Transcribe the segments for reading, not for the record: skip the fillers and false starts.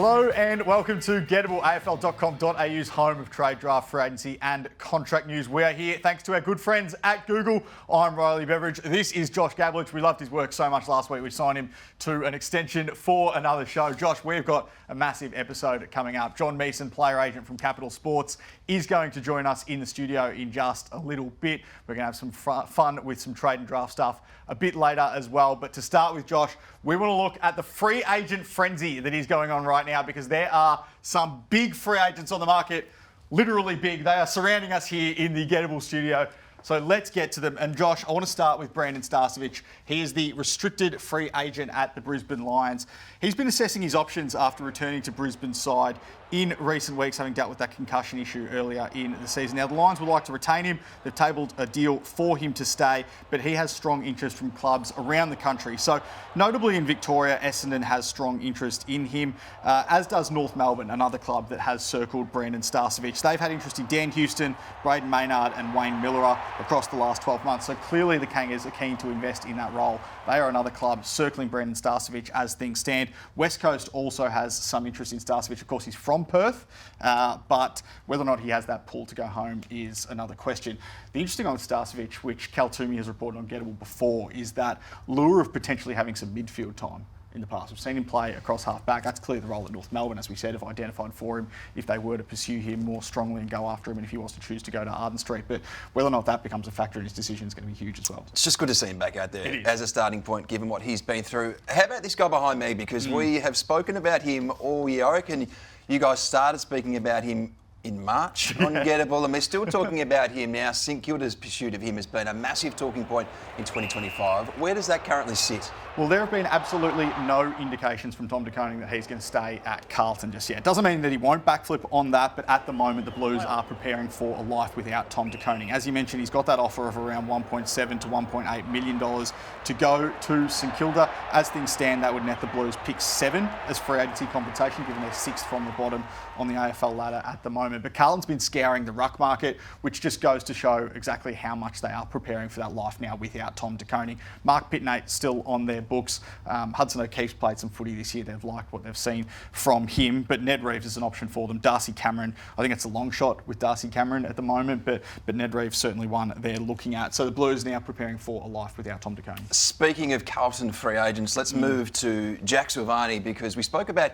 Hello and welcome to Gettable, AFL.com.au's home of trade, draft, free agency and contract news. We are here thanks to our good friends at Google. I'm Riley Beveridge. This is Josh Gabelich. We loved his work so much last week. We signed him to an extension for another show. Josh, we've got a massive episode coming up. John Meeson, player agent from Capital Sports, is going to join us in the studio in just a little bit. We're going to have some fun with some trade and draft stuff a bit later as well. But to start with, Josh, we want to look at the free agent frenzy that is going on right now, because there are some big free agents on the market, literally big. They are surrounding us here in the Gettable studio. So let's get to them. And Josh, I want to start with Brandon Starcevich. He is the restricted free agent at the Brisbane Lions. He's been assessing his options after returning to Brisbane's side in recent weeks, having dealt with that concussion issue earlier in the season. Now, the Lions would like to retain him. They've tabled a deal for him to stay, but he has strong interest from clubs around the country. So, notably in Victoria, Essendon has strong interest in him, as does North Melbourne, another club that has circled Brandon Starcevich. They've had interest in Dan Houston, Braden Maynard and Wanganeen-Milera across the last 12 months. So clearly the Kangas are keen to invest in that role. They are another club circling Brandon Starcevich as things stand. West Coast also has some interest in Starcevich. Of course, he's from Perth, but whether or not he has that pull to go home is another question. The interesting one with Starcevich, which Kaltumi has reported on Gettable before, is that lure of potentially having some midfield time in the past. We've seen him play across half-back. That's clearly the role that North Melbourne, as we said, have identified for him if they were to pursue him more strongly and go after him, and if he was to choose to go to Arden Street. But whether or not that becomes a factor in his decision is going to be huge as well. It's just good to see him back out there as a starting point, given what he's been through. How about this guy behind me? Because we have spoken about him all year. I reckon you guys started speaking about him in March on Gettable, and we're still talking about him now. St Kilda's pursuit of him has been a massive talking point in 2025. Where does that currently sit? Well, there have been absolutely no indications from Tom De Koning that he's going to stay at Carlton just yet. It doesn't mean that he won't backflip on that, but at the moment the Blues are preparing for a life without Tom De Koning. As you mentioned, he's got that offer of around $1.7 to $1.8 million to go to St Kilda. As things stand, that would net the Blues pick 7 as free agency compensation, given they're 6th from the bottom on the AFL ladder at the moment. But Carlton's been scouring the ruck market, which just goes to show exactly how much they are preparing for that life now without Tom De Koning. Mark Pitnate still on their books. Hudson O'Keefe's played some footy this year. They've liked what they've seen from him, but Ned Reeves is an option for them. Darcy Cameron, I think it's a long shot with Darcy Cameron at the moment, but Ned Reeves certainly one they're looking at. So the Blues now preparing for a life without Tom De Koning. Speaking of Carlton free agents, let's move to Jack Silvagni, because we spoke about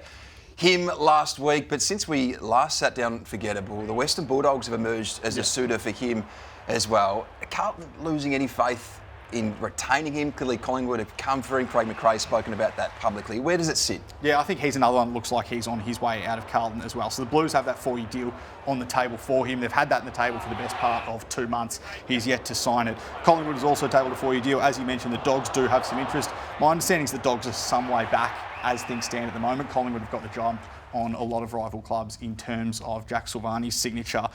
him last week, but since we last sat down for Gettable, the Western Bulldogs have emerged as a suitor for him as well. Are Carlton losing any faith in retaining him? Clearly Collingwood have come for him. Craig McRae's spoken about that publicly. Where does it sit? Yeah, I think he's another one that looks like he's on his way out of Carlton as well. So the Blues have that 4-year deal on the table for him. They've had that on the table for the best part of 2 months. He's yet to sign it. Collingwood has also tabled a 4-year deal. As you mentioned, the Dogs do have some interest. My understanding is the Dogs are some way back as things stand at the moment. Collingwood have got the job on a lot of rival clubs in terms of Jack Silvagni's signature.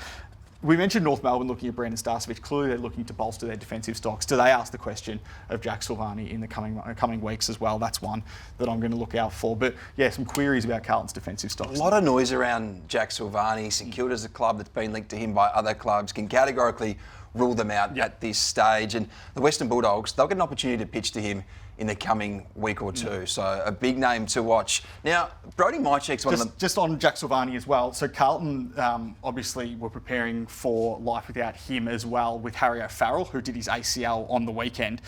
We mentioned North Melbourne looking at Brandon Starcevich. Clearly they're looking to bolster their defensive stocks. Do they ask the question of Jack Silvagni in the coming weeks as well? That's one that I'm going to look out for. But yeah, some queries about Carlton's defensive stocks. A lot of noise around Jack Silvagni. St Kilda's a club that's been linked to him by other clubs, can categorically rule them out at this stage. And the Western Bulldogs, they'll get an opportunity to pitch to him in the coming week or two. So a big name to watch. Now, Brody Mitsch's one of them. Just on Jack Silvagni as well. So Carlton obviously were preparing for life without him as well with Harry O'Farrell, who did his ACL on the weekend.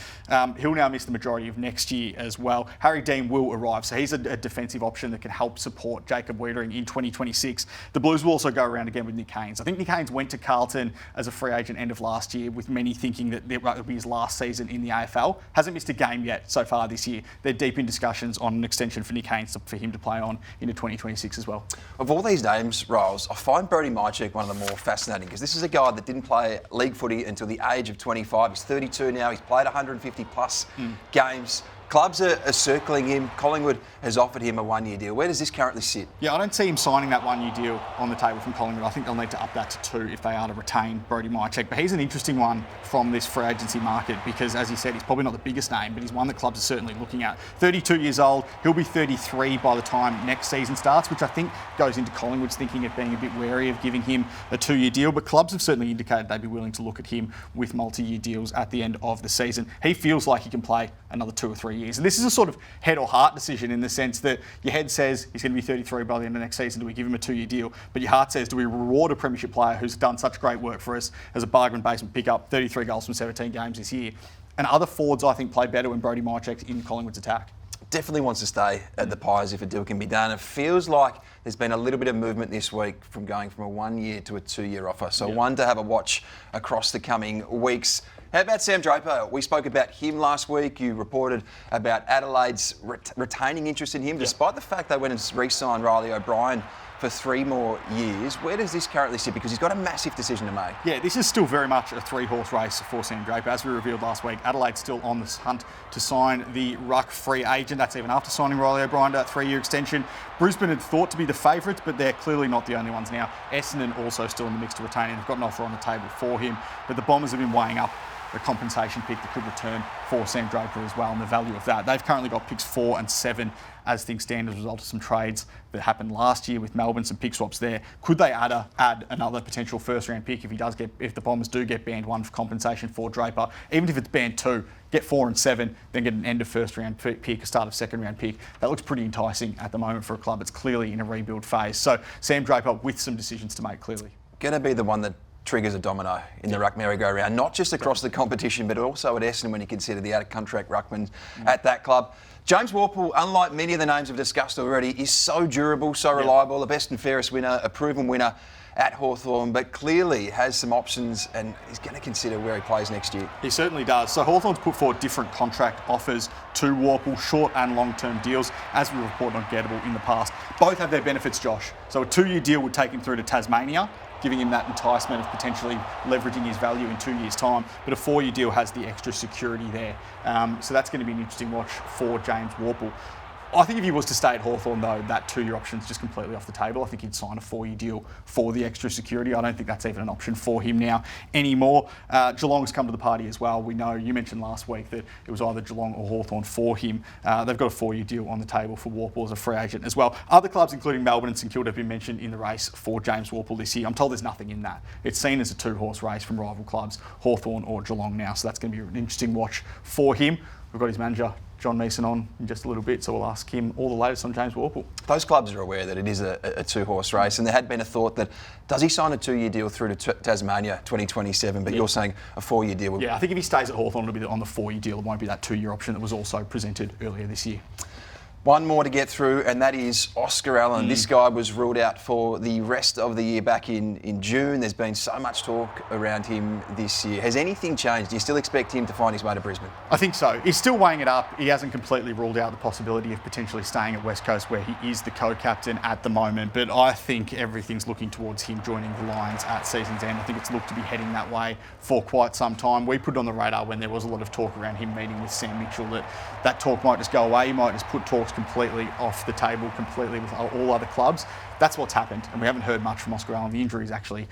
He'll now miss the majority of next year as well. Harry Dean will arrive. So he's a defensive option that can help support Jacob Weitering in 2026. The Blues will also go around again with Nick Haynes. I think Nick Haynes went to Carlton as a free agent end of last year, with many thinking that it would be his last season in the AFL. Hasn't missed a game yet so far this year. They're deep in discussions on an extension for Nick Haynes for him to play on into 2026 as well. Of all these names, Riles, I find Brody Mitsch one of the more fascinating, because this is a guy that didn't play league footy until the age of 25. He's 32 now. He's played 150 plus games. Clubs are circling him. Collingwood has offered him a 1-year deal. Where does this currently sit? Yeah, I don't see him signing that 1-year deal on the table from Collingwood. I think they'll need to up that to 2 if they are to retain Brody Mitsch. But he's an interesting one from this free agency market because, as you said, he's probably not the biggest name, but he's one that clubs are certainly looking at. 32 years old. He'll be 33 by the time next season starts, which I think goes into Collingwood's thinking of being a bit wary of giving him a 2-year deal. But clubs have certainly indicated they'd be willing to look at him with multi-year deals at the end of the season. He feels like he can play another 2 or 3 years. And this is a sort of head or heart decision in the sense that your head says he's going to be 33 by the end of next season. Do we give him a 2-year deal? But your heart says, do we reward a premiership player who's done such great work for us as a bargain basement pickup, 33 goals from 17 games this year? And other forwards, I think, play better when Brody Mitsch's in Collingwood's attack. Definitely wants to stay at the Pies if a deal can be done. It feels like there's been a little bit of movement this week from going from a 1-year to a 2-year offer. So one to have a watch across the coming weeks. How about Sam Draper? We spoke about him last week. You reported about Adelaide's retaining interest in him, despite the fact they went and re-signed Riley O'Brien for 3 more years. Where does this currently sit? Because he's got a massive decision to make. Yeah, this is still very much a 3-horse race for Sam Draper. As we revealed last week, Adelaide's still on the hunt to sign the ruck free agent. That's even after signing Riley O'Brien to that 3-year extension. Brisbane had thought to be the favourites, but they're clearly not the only ones now. Essendon also still in the mix to retain him. They've got an offer on the table for him, but the Bombers have been weighing up the compensation pick that could return for Sam Draper as well, and the value of that. They've currently got picks 4 and 7 as things stand as a result of some trades that happened last year with Melbourne, some pick swaps there. Could they add another potential first-round pick if the Bombers do get band 1 for compensation for Draper? Even if it's band 2, get 4 and 7, then get an end of first-round pick, a start of second-round pick. That looks pretty enticing at the moment for a club that's clearly in a rebuild phase. So Sam Draper with some decisions to make, clearly. Going to be the one that triggers a domino in the ruck merry-go-round, not just across the competition, but also at Essendon when you consider the out-of-contract ruckman at that club. James Warpool, unlike many of the names we've discussed already, is so durable, so reliable, the best and fairest winner, a proven winner at Hawthorn, but clearly has some options and is going to consider where he plays next year. He certainly does. So Hawthorn's put forward different contract offers to Warpool, short and long-term deals, as we reported on Gettable in the past. Both have their benefits, Josh. So a 2-year deal would take him through to Tasmania, giving him that enticement of potentially leveraging his value in 2 years' time. But a 4-year deal has the extra security there. So that's going to be an interesting watch for James Warpool. I think if he was to stay at Hawthorn, though, that 2-year option's just completely off the table. I think he'd sign a 4-year deal for the extra security. I don't think that's even an option for him now anymore. Geelong's come to the party as well. We know, you mentioned last week that it was either Geelong or Hawthorn for him. They've got a 4-year deal on the table for Warpool as a free agent as well. Other clubs, including Melbourne and St Kilda, have been mentioned in the race for James Warpool this year. I'm told there's nothing in that. It's seen as a 2-horse race from rival clubs, Hawthorn or Geelong now. So that's going to be an interesting watch for him. We've got his manager, John Mason, on in just a little bit, so we'll ask him all the latest on James Warpool. Those clubs are aware that it is a 2-horse race, and there had been a thought that, does he sign a 2-year deal through to Tasmania 2027, but you're saying a 4-year deal? Yeah, I think if he stays at Hawthorn, it'll be on the 4-year deal. It won't be that 2-year option that was also presented earlier this year. One more to get through, and that is Oscar Allen. This guy was ruled out for the rest of the year back in June. There's been so much talk around him this year. Has anything changed? Do you still expect him to find his way to Brisbane? I think so. He's still weighing it up. He hasn't completely ruled out the possibility of potentially staying at West Coast, where he is the co-captain at the moment. But I think everything's looking towards him joining the Lions at season's end. I think it's looked to be heading that way for quite some time. We put it on the radar when there was a lot of talk around him meeting with Sam Mitchell that talk might just go away. He might just put talks completely off the table, completely with all other clubs. That's what's happened, and we haven't heard much from Oscar Allen. The injury's actually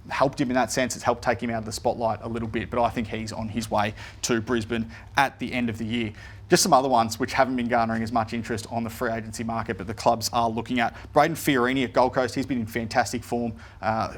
helped him in that sense. It's helped take him out of the spotlight a little bit, but I think he's on his way to Brisbane at the end of the year. Just some other ones which haven't been garnering as much interest on the free agency market, but the clubs are looking at. Braden Fiorini at Gold Coast. He's been in fantastic form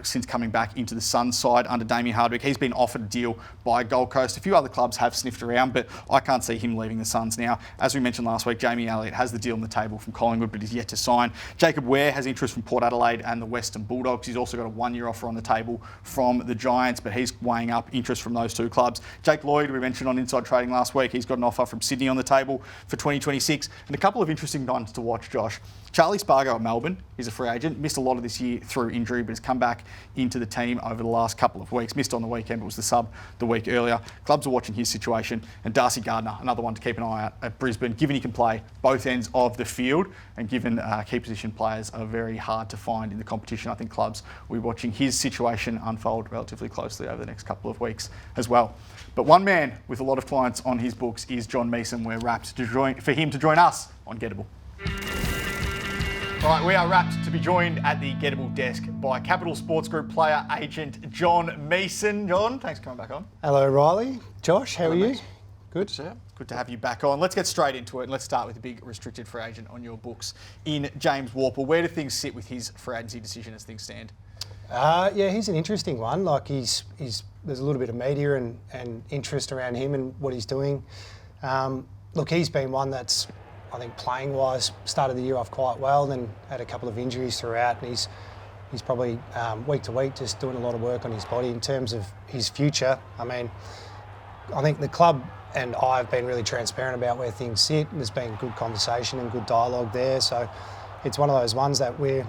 since coming back into the Suns side under Damien Hardwick. He's been offered a deal by Gold Coast. A few other clubs have sniffed around, but I can't see him leaving the Suns now. As we mentioned last week, Jamie Elliott has the deal on the table from Collingwood, but is yet to sign. Jacob Ware has interest from Port Adelaide and the Western Bulldogs. He's also got a 1-year offer on the table from the Giants, but he's weighing up interest from those two clubs. Jake Lloyd, we mentioned on Inside Trading last week, he's got an offer from Sydney on the table for 2026. And a couple of interesting ones to watch, Josh. Charlie Spargo at Melbourne is a free agent. Missed a lot of this year through injury, but has come back into the team over the last couple of weeks. Missed on the weekend, but was the sub the week earlier. Clubs are watching his situation. And Darcy Gardner, another one to keep an eye out at Brisbane, given he can play both ends of the field, and given key position players are very hard to find in the competition. I think clubs will be watching his situation unfold relatively closely over the next couple of weeks as well. But one man with a lot of clients on his books is John Mason. We're wrapped for him to join us on Gettable. All right, we are wrapped to be joined at the Gettable desk by Capital Sports Group player agent John Mason. John, thanks for coming back on. Hello, Riley. Josh, how are you? Mate. Good. Sir. Good to have you back on. Let's get straight into it, and let's start with the big restricted free agent on your books in James Warpool. Where do things sit with his free agency decision as things stand? Yeah, he's an interesting one. Like there's a little bit of media and interest around him and what he's doing. look, he's been one that's, I think, playing-wise, started the year off quite well, then had a couple of injuries throughout, and he's probably week to week just doing a lot of work on his body. In terms of his future, I mean, I think the club and I have been really transparent about where things sit. There's been good conversation and good dialogue there, so it's one of those ones that we're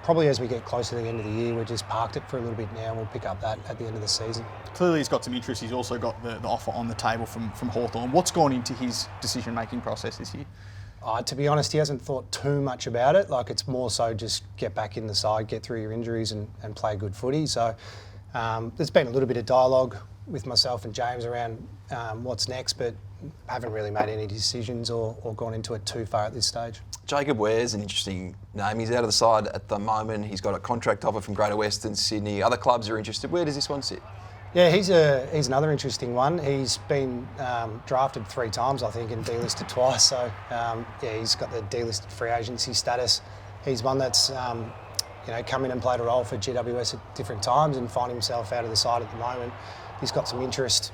probably, as we get closer to the end of the year, we've just parked it for a little bit now, and we'll pick up that at the end of the season. Clearly he's got some interest. He's also got the offer on the table from Hawthorn. What's gone into his decision-making process this year? To be honest, he hasn't thought too much about it. Like, it's more so just get back in the side, get through your injuries and play good footy. So there's been a little bit of dialogue with myself and James around what's next, but haven't really made any decisions or gone into it too far at this stage. Jacob Ware's an interesting name. He's out of the side at the moment. He's got a contract offer from Greater Western Sydney. Other clubs are interested. Where does this one sit? Yeah, he's another interesting one. He's been drafted 3 times, I think, and delisted twice. So, he's got the delisted free agency status. He's one that's, come in and played a role for GWS at different times and find himself out of the side at the moment. He's got some interest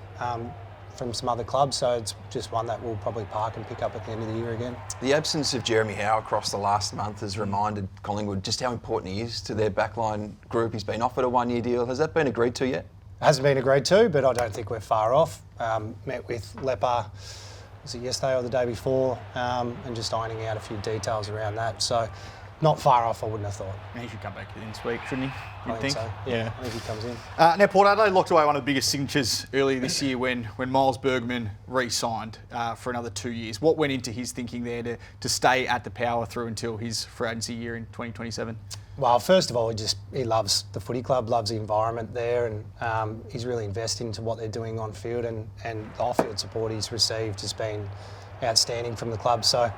from some other clubs, so it's just one that we'll probably park and pick up at the end of the year again. The absence of Jeremy Howe across the last month has reminded Collingwood just how important he is to their backline group. He's been offered a 1-year deal. Has that been agreed to yet? Hasn't been agreed to, but I don't think we're far off. Met with Leper, was it yesterday or the day before, and just ironing out a few details around that. So not far off, I wouldn't have thought. He should come back in this week, shouldn't he? I think so. Yeah, I think he comes in. Now, Port Adelaide locked away one of the biggest signatures earlier this year when Miles Bergman re-signed for another 2 years. What went into his thinking there to stay at the Power through until his free agency year in 2027? Well, first of all, he loves the footy club, loves the environment there, and he's really invested into what they're doing on field, and the off-field support he's received has been outstanding from the club. So,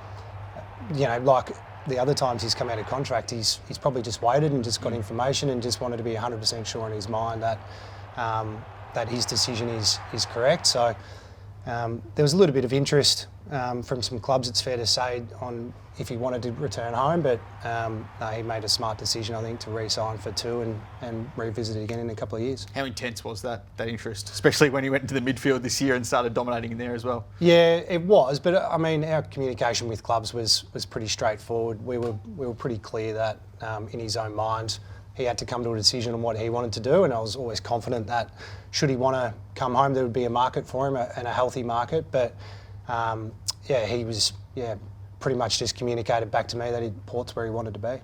like the other times he's come out of contract, he's probably just waited and just got information and just wanted to be 100% sure in his mind that that his decision is correct. So there was a little bit of interest from some clubs, it's fair to say, on if he wanted to return home, but no, he made a smart decision, I think, to re-sign for 2 and revisit it again in a couple of years. How intense was that interest, especially when he went into the midfield this year and started dominating in there as well? Yeah, it was, but I mean, our communication with clubs was pretty straightforward. We were pretty clear that in his own mind, he had to come to a decision on what he wanted to do, and I was always confident that should he want to come home, there would be a market for him and a healthy market. But he was pretty much just communicated back to me that Port's where he wanted to be.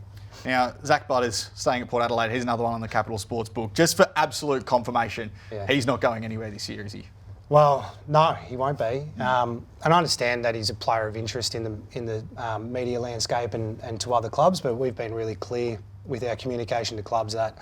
Now, Zach Butters staying at Port Adelaide. He's another one on the Capital Sports book. Just for absolute confirmation, he's not going anywhere this year, is he? Well, no, he won't be. And I understand that he's a player of interest in the media landscape and to other clubs, but we've been really clear with our communication to clubs that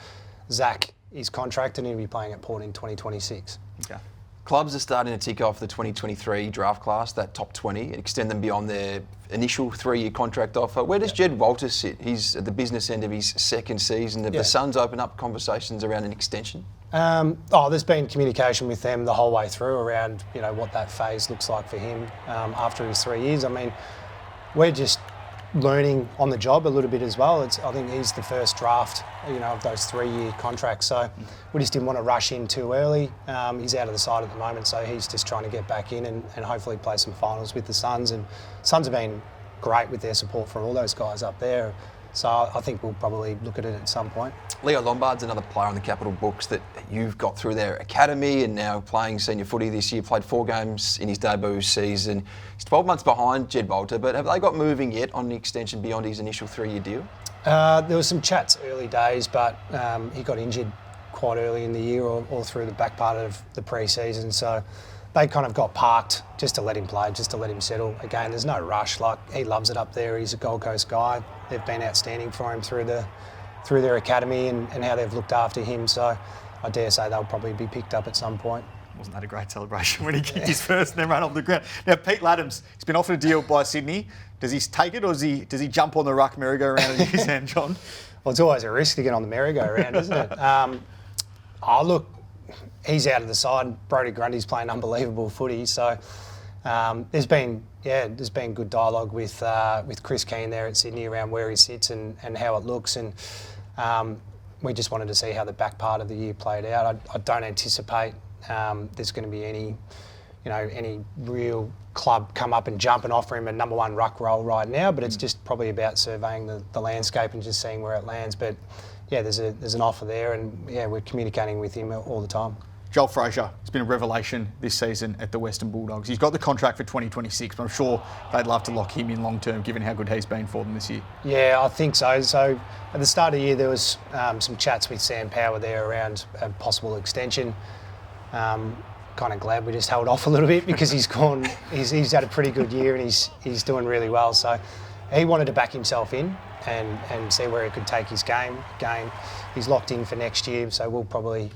Zach is contracted and he'll be playing at Port in 2026. Okay. Clubs are starting to tick off the 2023 draft class, that top 20, and extend them beyond their initial 3-year contract offer. Where does Jed Walter sit? He's at the business end of his second season. Have the Suns opened up conversations around an extension? There's been communication with them the whole way through around what that phase looks like for him after his 3 years. I mean, we're just learning on the job a little bit as well. I think he's the first draft, of those 3-year contracts. So we just didn't want to rush in too early. He's out of the side at the moment, so he's just trying to get back in and hopefully play some finals with the Suns. And Suns have been great with their support from all those guys up there. So I think we'll probably look at it at some point. Leo Lombard's another player on the Capital books that you've got through their academy and now playing senior footy this year. Played 4 games in his debut season. He's 12 months behind Jed Walter, but have they got moving yet on the extension beyond his initial 3-year deal? There was some chats early days, but he got injured quite early in the year or through the back part of the pre-season. So they kind of got parked just to let him play, just to let him settle. Again, there's no rush. Like, he loves it up there. He's a Gold Coast guy. They've been outstanding for him through their academy and how they've looked after him. So I dare say they'll probably be picked up at some point. Wasn't that a great celebration when he kicked his first and then ran off the ground? Now, Pete Laddams, he's been offered a deal by Sydney. Does he take it or does he jump on the ruck merry-go-round in his hand, John? Well, it's always a risk to get on the merry-go-round, isn't it? Look, he's out of the side. Brody Grundy's playing unbelievable footy. So there's been good dialogue with Chris Keane there at Sydney around where he sits and how it looks. And we just wanted to see how the back part of the year played out. I don't anticipate there's going to be any any real club come up and jump and offer him a number one ruck role right now, but it's just probably about surveying the landscape and just seeing where it lands. But yeah, there's an offer there, and yeah, we're communicating with him all the time. Joel Fraser has been a revelation this season at the Western Bulldogs. He's got the contract for 2026, but I'm sure they'd love to lock him in long term, given how good he's been for them this year. Yeah, I think so. So at the start of the year, there was some chats with Sam Power there around a possible extension. Kind of glad we just held off a little bit because he's had a pretty good year and he's doing really well. So he wanted to back himself in and see where he could take his game. Again, he's locked in for next year, so we'll probably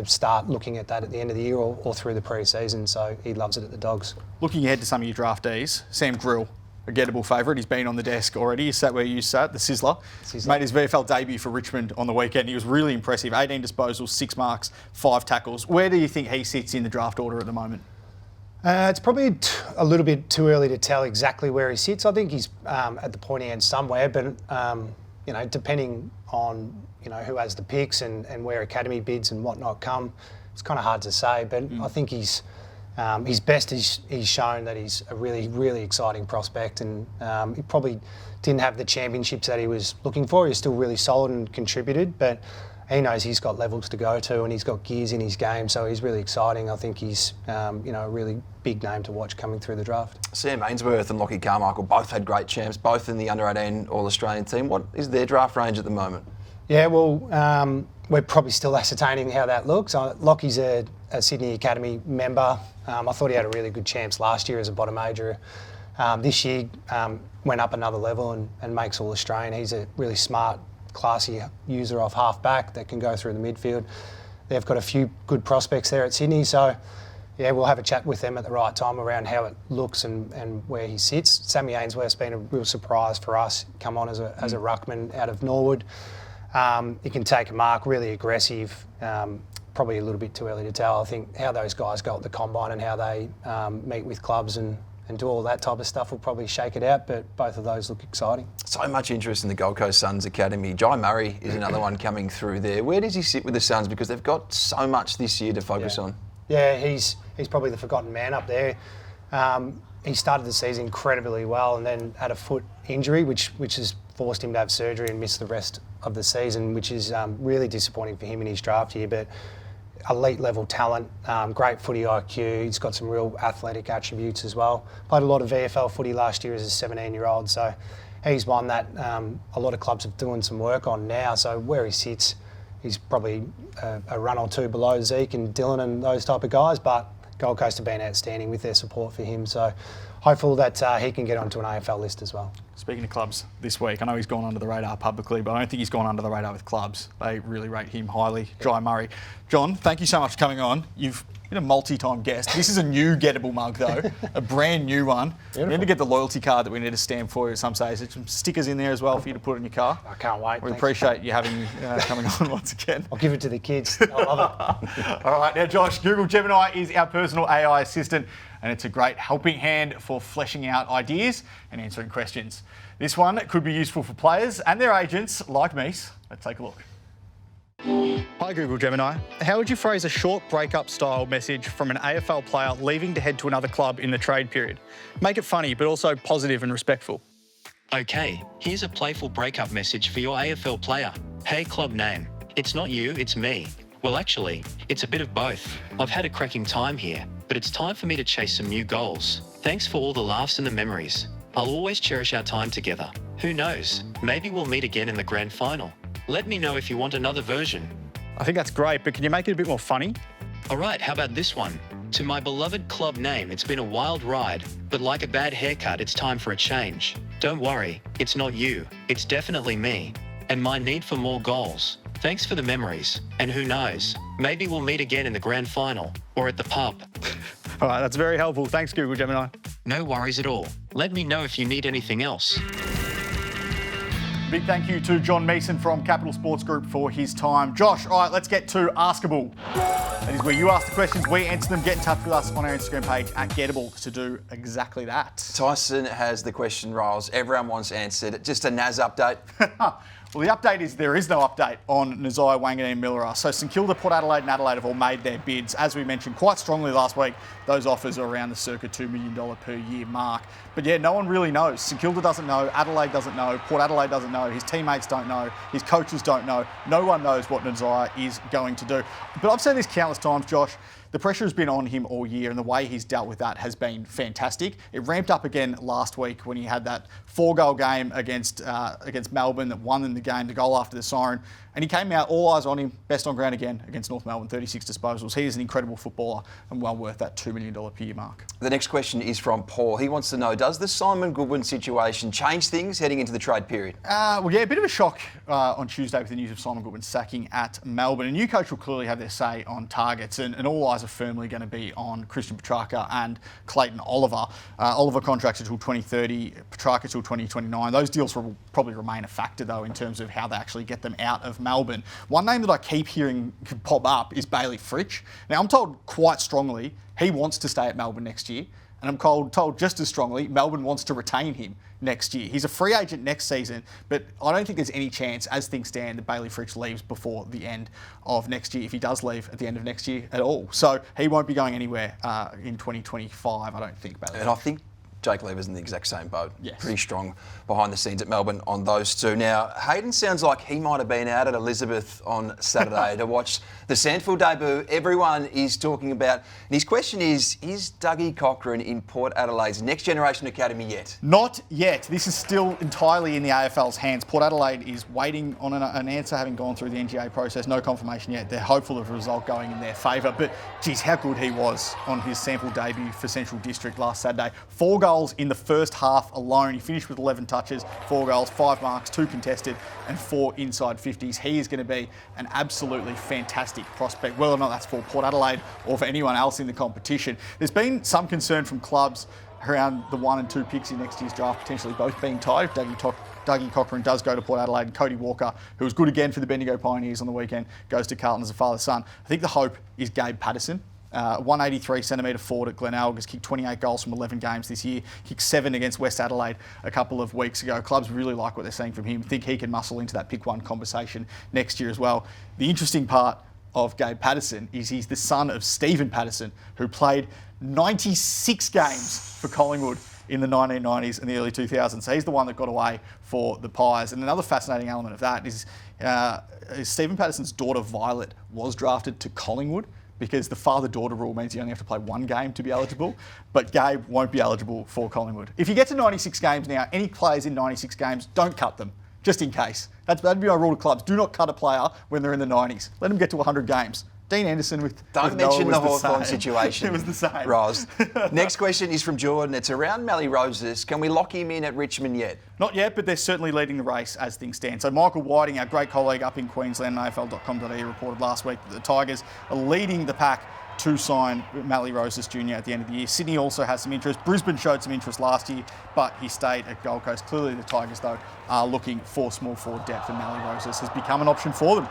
start looking at that at the end of the year or through the pre-season. So he loves it at the Dogs. Looking ahead to some of your draftees, Sam Grill, a Gettable favourite. He's been on the desk already. He sat where you sat, the Sizzler. Made his VFL debut for Richmond on the weekend. He was really impressive. 18 disposals, 6 marks, 5 tackles. Where do you think he sits in the draft order at the moment? It's probably a little bit too early to tell exactly where he sits. I think he's at the pointy end somewhere, but depending on who has the picks and where academy bids and whatnot come, it's kind of hard to say. But I think he's best. He's shown that he's a really, really exciting prospect, and he probably didn't have the championships that he was looking for. He's still really solid and contributed, but he knows he's got levels to go to and he's got gears in his game, so he's really exciting. I think he's a really big name to watch coming through the draft. Sam Ainsworth and Lockie Carmichael both had great champs, both in the under-18 All-Australian team. What is their draft range at the moment? Yeah, well, we're probably still ascertaining how that looks. Lockie's a Sydney Academy member. I thought he had a really good champs last year as a bottom major. This year went up another level and makes All-Australian. He's a really smart, classy user off half-back that can go through the midfield. They've got a few good prospects there at Sydney, so yeah, we'll have a chat with them at the right time around how it looks and where he sits. Sammy Ainsworth's been a real surprise for us. Come on as a ruckman out of Norwood. He can take a mark, really aggressive. Probably a little bit too early to tell. I think how those guys go at the combine and how they meet with clubs and do all that type of stuff will probably shake it out, but both of those look exciting. So much interest in the Gold Coast Suns Academy. Jai Murray is another one coming through there. Where does he sit with the Suns? Because they've got so much this year to focus on. Yeah, he's probably the forgotten man up there. He started the season incredibly well and then had a foot injury, which has forced him to have surgery and miss the rest of the season, which is really disappointing for him in his draft year. But elite level talent, great footy IQ. He's got some real athletic attributes as well. Played a lot of VFL footy last year as a 17-year-old, so he's one that a lot of clubs are doing some work on now. So where he sits, he's probably a run or two below Zeke and Dylan and those type of guys, but Gold Coast have been outstanding with their support for him. So hopeful that he can get onto an AFL list as well. Speaking of clubs this week, I know he's gone under the radar publicly, but I don't think he's gone under the radar with clubs. They really rate him highly. Jai Murray. John, thank you so much for coming on. You've been a multi-time guest. This is a new Gettable mug, though, a brand new one. Beautiful. We need to get the loyalty card that we need to stamp for you at some stage. There's some stickers in there as well for you to put in your car. I can't wait. We appreciate you having coming on once again. I'll give it to the kids. I love it. All right, now, Josh, Google Gemini is our personal AI assistant, and it's a great helping hand for fleshing out ideas and answering questions. This one could be useful for players and their agents like me. Let's take a look. Hi Google Gemini. How would you phrase a short breakup style message from an AFL player leaving to head to another club in the trade period? Make it funny, but also positive and respectful. Okay, here's a playful breakup message for your AFL player. Hey club name. It's not you, it's me. Well actually, it's a bit of both. I've had a cracking time here, but it's time for me to chase some new goals. Thanks for all the laughs and the memories. I'll always cherish our time together. Who knows, maybe we'll meet again in the grand final. Let me know if you want another version. I think that's great, but can you make it a bit more funny? All right, how about this one? To my beloved club name, it's been a wild ride, but like a bad haircut, it's time for a change. Don't worry, it's not you, it's definitely me, and my need for more goals. Thanks for the memories, and who knows, maybe we'll meet again in the grand final, or at the pub. All right, that's very helpful. Thanks, Google Gemini. No worries at all. Let me know if you need anything else. Big thank you to John Mason from Capital Sports Group for his time. Josh, all right, let's get to Askable. That is where you ask the questions, we answer them. Get in touch with us on our Instagram page at Gettable to do exactly that. Tyson has the question, Riles. Everyone wants answered. Just a NAS update. Well, the update is there is no update on Nasiah Wanganeen-Milera. So St Kilda, Port Adelaide and Adelaide have all made their bids. As we mentioned quite strongly last week, those offers are around the circa $2 million per year mark. But yeah, no one really knows. St Kilda doesn't know, Adelaide doesn't know, Port Adelaide doesn't know, his teammates don't know, his coaches don't know. No one knows what Nasiah is going to do. But I've said this countless times, Josh. The pressure has been on him all year, and the way he's dealt with that has been fantastic. It ramped up again last week when he had that 4-goal game against Melbourne that won in the game, the goal after the siren. And he came out, all eyes on him, best on ground again against North Melbourne, 36 disposals. He is an incredible footballer and well worth that $2 million per year mark. The next question is from Paul. He wants to know, does the Simon Goodwin situation change things heading into the trade period? Well, yeah, a bit of a shock on Tuesday with the news of Simon Goodwin sacking at Melbourne. A new coach will clearly have their say on targets, and all eyes are firmly going to be on Christian Petrarca and Clayton Oliver. Oliver contracts until 2030, Petrarca till 2029. Those deals will probably remain a factor, though, in terms of how they actually get them out of Melbourne. One name that I keep hearing pop up is Bailey Fritsch. Now, I'm told quite strongly he wants to stay at Melbourne next year, and I'm told just as strongly Melbourne wants to retain him next year. He's a free agent next season, but I don't think there's any chance, as things stand, that Bailey Fritsch leaves before the end of next year, if he does leave at the end of next year at all. So he won't be going anywhere in 2025, I don't think, Bailey. And I think Jake Lever's in the exact same boat. Yes. Pretty strong behind the scenes at Melbourne on those two. Now, Hayden sounds like he might have been out at Elizabeth on Saturday to watch the Sandfield debut. Everyone is talking about, and his question is Dougie Cochran in Port Adelaide's next generation academy yet? Not yet. This is still entirely in the AFL's hands. Port Adelaide is waiting on an answer, having gone through the NGA process. No confirmation yet. They're hopeful of a result going in their favour. But, geez, how good he was on his sample debut for Central District last Saturday. 4 goals in the first half alone. He finished with 11 touches, 4 goals, 5 marks, 2 contested and 4 inside 50s. He is going to be an absolutely fantastic prospect, whether or not that's for Port Adelaide or for anyone else in the competition. There's been some concern from clubs around the 1 and 2 picks in next year's draft, potentially both being tied. Dougie Cochran does go to Port Adelaide, and Cody Walker, who was good again for the Bendigo Pioneers on the weekend, goes to Carltons as a father-son. I think the hope is Gabe Patterson. 183 centimetre forward at Glenelg, has kicked 28 goals from 11 games this year, kicked 7 against West Adelaide a couple of weeks ago. Clubs really like what they're seeing from him, think he can muscle into that pick 1 conversation next year as well. The interesting part of Gabe Patterson is he's the son of Stephen Patterson, who played 96 games for Collingwood in the 1990s and the early 2000s. So he's the one that got away for the Pies. And another fascinating element of that is Stephen Patterson's daughter Violet was drafted to Collingwood, because the father-daughter rule means you only have to play 1 game to be eligible, but Gabe won't be eligible for Collingwood. If you get to 96 games now, any players in 96 games, don't cut them, just in case. That'd be our rule to clubs. Do not cut a player when they're in the 90s. Let them get to 100 games. Dean Anderson with Don't Noah mention was the Hawthorn situation. It was the same. Roz. Next question is from Jordan. It's around Mally Roses. Can we lock him in at Richmond yet? Not yet, but they're certainly leading the race as things stand. So Michael Whiting, our great colleague up in Queensland, AFL.com.au, reported last week that the Tigers are leading the pack to sign Mally Roses Jr. at the end of the year. Sydney also has some interest. Brisbane showed some interest last year, but he stayed at Gold Coast. Clearly the Tigers, though, are looking for small forward depth, and Mally Roses has become an option for them.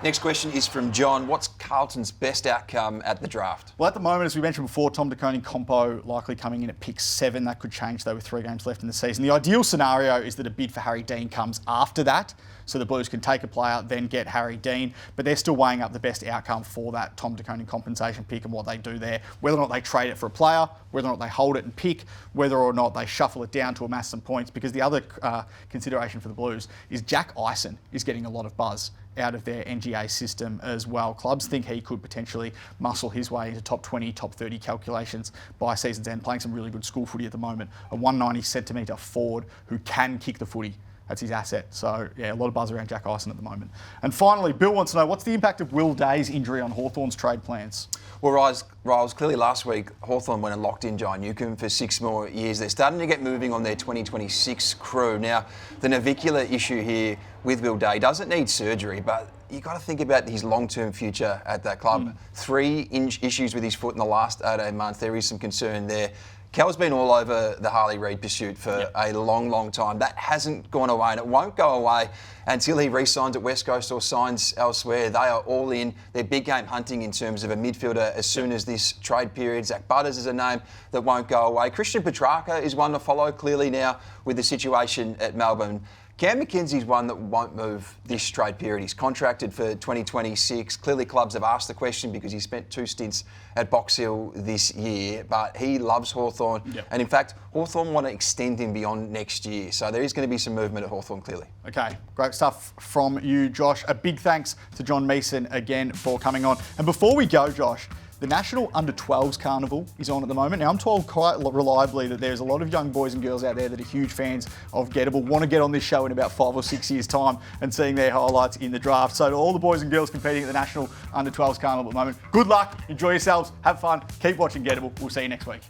Next question is from John. What's Carlton's best outcome at the draft? Well, at the moment, as we mentioned before, Tom DeConing Compo likely coming in at pick 7. That could change, though, with 3 games left in the season. The ideal scenario is that a bid for Harry Dean comes after that, so the Blues can take a player, then get Harry Dean, but they're still weighing up the best outcome for that Tom DeConing compensation pick and what they do there, whether or not they trade it for a player, whether or not they hold it and pick, whether or not they shuffle it down to amass some points, because the other consideration for the Blues is Jack Eisen is getting a lot of buzz out of their NGA system as well. Clubs think he could potentially muscle his way into top 20, top 30 calculations by season's end, playing some really good school footy at the moment. A 190 centimetre forward who can kick the footy. That's his asset. So, yeah, a lot of buzz around Jack Eisen at the moment. And finally, Bill wants to know, what's the impact of Will Day's injury on Hawthorn's trade plans? Well, Riles, clearly last week, Hawthorn went and locked in John Newcombe for 6 more years. They're starting to get moving on their 2026 crew. Now, the navicular issue here with Will Day doesn't need surgery, but you've got to think about his long-term future at that club. 3 issues with his foot in the last 18 months. There is some concern there. Cal's been all over the Harley Reid pursuit for a long, long time. That hasn't gone away, and it won't go away until he re-signs at West Coast or signs elsewhere. They are all in. They're big game hunting in terms of a midfielder as soon as this trade period. Zach Butters is a name that won't go away. Christian Petrarca is one to follow clearly now with the situation at Melbourne. Cam McKenzie's one that won't move this straight period. He's contracted for 2026. Clearly clubs have asked the question because he spent 2 stints at Box Hill this year, but he loves Hawthorn. Yep. And in fact, Hawthorn want to extend him beyond next year. So there is going to be some movement at Hawthorn, clearly. Okay, great stuff from you, Josh. A big thanks to John Meeson again for coming on. And before we go, Josh, the National Under-12s Carnival is on at the moment. Now, I'm told quite reliably that there's a lot of young boys and girls out there that are huge fans of Gettable, want to get on this show in about 5 or 6 years' time and seeing their highlights in the draft. So to all the boys and girls competing at the National Under-12s Carnival at the moment, good luck, enjoy yourselves, have fun, keep watching Gettable. We'll see you next week.